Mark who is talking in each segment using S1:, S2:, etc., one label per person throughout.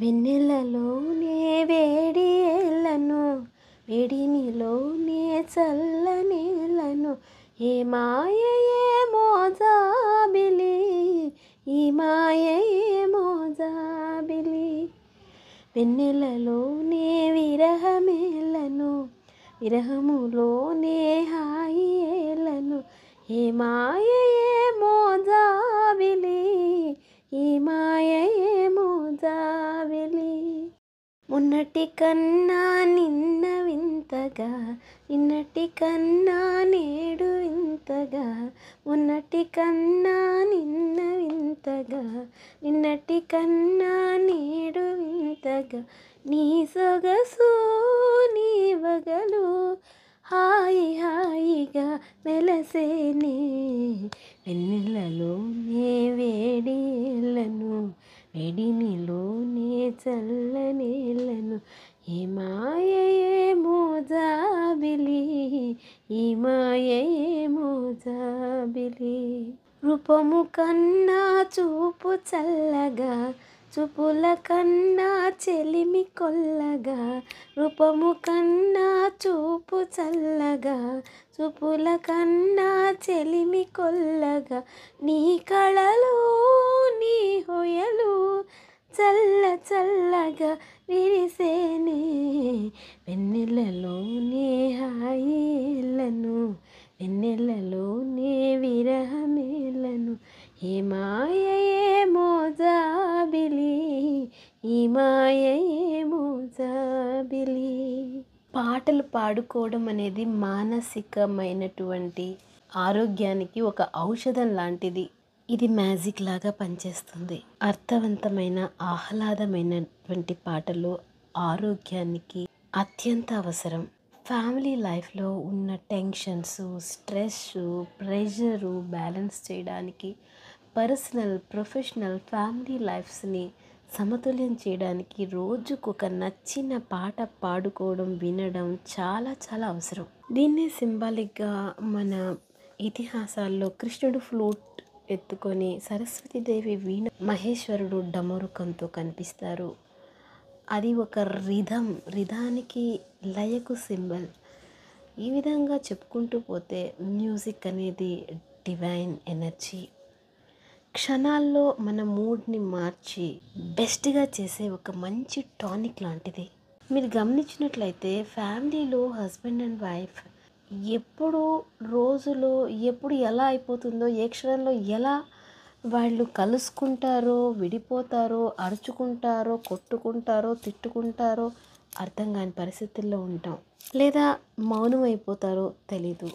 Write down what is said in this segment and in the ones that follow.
S1: వెన్నెలలోనే వేడి ఏళ్ళను, వేడినిలోనే చల్లనేళ్ళను. ఏ మాయ ఏమో జాబిలి, ఈ మాయ ఏమో జాబిలి. వెన్నెలలోనే విరహమేళ్ళను, విరహములోనే హాయి ఏళ్ళను. ఏ మాయ ఏమో జాబిలి, ఈ మాయ ఏమో జాబిలి. మొన్నటి కన్నా నిన్న వింతగా, నిన్నటి కన్నా నేడు వింతగా. మొన్నటి కన్నా నిన్న వింతగా, నిన్నటి కన్నా నేడు వింతగా. నీ సొగసు నీ వగలు హాయి హాయిగా వెలసేనే. వెన్నెలలోనే వేడిళ్ళను, వేడినిలోనే చల్లనేళ్ళను. ఈ మాయ ఏమో జాబిలి, ఈ మాయ ఏమో జాబిలి. రూపము కన్నా చూపు చల్లగా, చూపుల కన్నా చెలిమి కొల్లగా. రూపము కన్నా చూపు చల్లగా, చూపుల కన్నా చెలిమి కొల్లగా. నీ కళలు నీ హొయలు చల్ల చల్లగా విరిసేనే. వెన్నెలలోనే హాయిలను, వెన్నెలలోనే విరహమేళ్ళను. ఏ మాయ ఏమో జాబిలి, ఈ మాయ ఏమో జాబిలి. పాటలు పాడుకోవడం అనేది మానసికమైనటువంటి ఆరోగ్యానికి ఒక ఔషధం లాంటిది. ఇది మ్యాజిక్ లాగా పనిచేస్తుంది. అర్థవంతమైన ఆహ్లాదమైనటువంటి పాటలు ఆరోగ్యానికి అత్యంత అవసరం. ఫ్యామిలీ లైఫ్లో ఉన్న టెన్షన్స్, స్ట్రెస్, ప్రెషరు బ్యాలెన్స్ చేయడానికి, పర్సనల్, ప్రొఫెషనల్, ఫ్యామిలీ లైఫ్స్ని సమతుల్యం చేయడానికి రోజుకొక నచ్చిన పాట పాడుకోవడం, వినడం చాలా చాలా అవసరం. దీన్నే సింబాలిక్గా మన ఇతిహాసాల్లో కృష్ణుడు ఫ్లూట్ ఎత్తుకొని, సరస్వతీదేవి వీణ, మహేశ్వరుడు డమరుకంతో కనిపిస్తారు. అది ఒక రిధానికి లయకు సింబల్. ఈ విధంగా చెప్పుకుంటూ పోతే మ్యూజిక్ అనేది డివైన్ ఎనర్జీ. క్షణాల్లో మన మూడ్ని మార్చి బెస్ట్గా చేసే ఒక మంచి టానిక్ లాంటిది. మీరు గమనించినట్లయితే ఫ్యామిలీలో హస్బెండ్ అండ్ వైఫ్ ఎప్పుడు రోజులో ఎప్పుడు ఎలా అయిపోతుందో, ఏ క్షణంలో ఎలా వాళ్ళు కలుసుకుంటారో, విడిపోతారో, అరుచుకుంటారో, కొట్టుకుంటారో, తిట్టుకుంటారో అర్థం కాని పరిస్థితుల్లో ఉంటాం. లేదా మౌనం అయిపోతారో తెలీదు.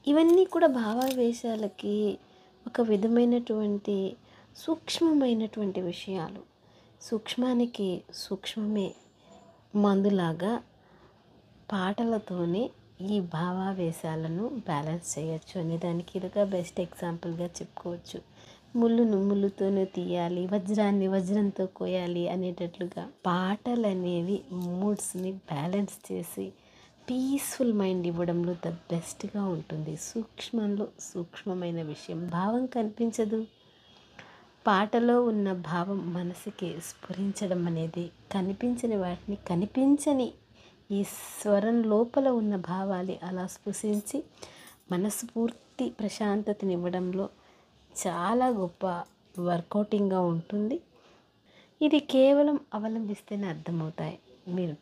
S1: ఇవన్నీ కూడా భావావేశాలకి ఒక విధమైనటువంటి సూక్ష్మమైనటువంటి విషయాలు. సూక్ష్మానికి సూక్ష్మమే మందులాగా పాటలతోనే ఈ భావావేశాలను బ్యాలెన్స్ చేయొచ్చు అనే దానికి ఇదిగా బెస్ట్ ఎగ్జాంపుల్గా చెప్పుకోవచ్చు. ముళ్ళును ముళ్ళుతోనూ తీయాలి, వజ్రాన్ని వజ్రంతో కోయాలి అనేటట్లుగా పాటలు అనేవి మూడ్స్ని బ్యాలెన్స్ చేసి పీస్ఫుల్ మైండ్ ఇవ్వడంలో ద బెస్ట్గా ఉంటుంది. సూక్ష్మంలో సూక్ష్మమైన విషయం. భావం కనిపించదు, పాటలో ఉన్న భావం మనసుకి స్ఫురించడం అనేది, కనిపించని వాటిని కనిపించని ఈ స్వరం లోపల ఉన్న భావాలు అలా స్పృశించి మనస్ఫూర్తి ప్రశాంతతనివ్వడంలో చాలా గొప్ప వర్కౌటింగ్గా ఉంటుంది. ఇది కేవలం అవలంబిస్తేనే అర్థమవుతాయి. మీరు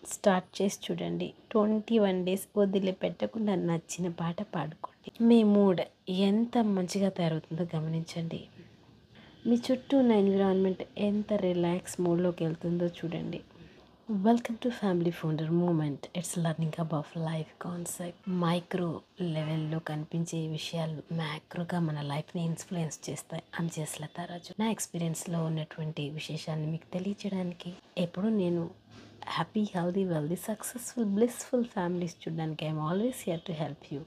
S1: స్టార్ట్ చేసి చూడండి. 21 days వదిలిపెట్టకుండా నచ్చిన పాట పాడుకోండి. మీ మూడ్ ఎంత మంచిగా తయారవుతుందో గమనించండి. మీ చుట్టూ ఉన్న ఎన్విరాన్మెంట్ ఎంత రిలాక్స్ మూడ్లోకి వెళ్తుందో చూడండి. Welcome to family founder moment. It's learning about life concept. Micro లెవెల్లో కనిపించే విషయాలు మ్యాక్రోగా మన లైఫ్ని ఇన్ఫ్లుయెన్స్ చేస్తాయి. I'm just Latharaju. నా ఎక్స్పీరియన్స్లో ఉన్నటువంటి విశేషాన్ని మీకు తెలియచేయడానికి ఎప్పుడు నేను happy, healthy, wealthy, successful, blissful families చూడడానికి I'm always here to help you.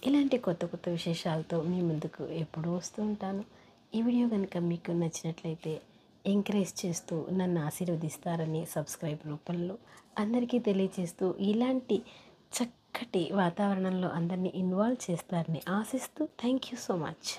S1: ఇలాంటి కొత్త కొత్త విశేషాలతో మీ ముందుకు ఎప్పుడూ వస్తూ ఉంటాను. ఈ వీడియో కనుక మీకు నచ్చినట్లయితే ఎంకరేజ్ చేస్తూ నన్ను ఆశీర్వదిస్తారని సబ్స్క్రైబ్ రూపంలో అందరికీ తెలియజేస్తూ ఇలాంటి చక్కటి వాతావరణంలో అందరినీ ఇన్వాల్వ్ చేస్తారని ఆశిస్తూ థ్యాంక్ యూ సో మచ్.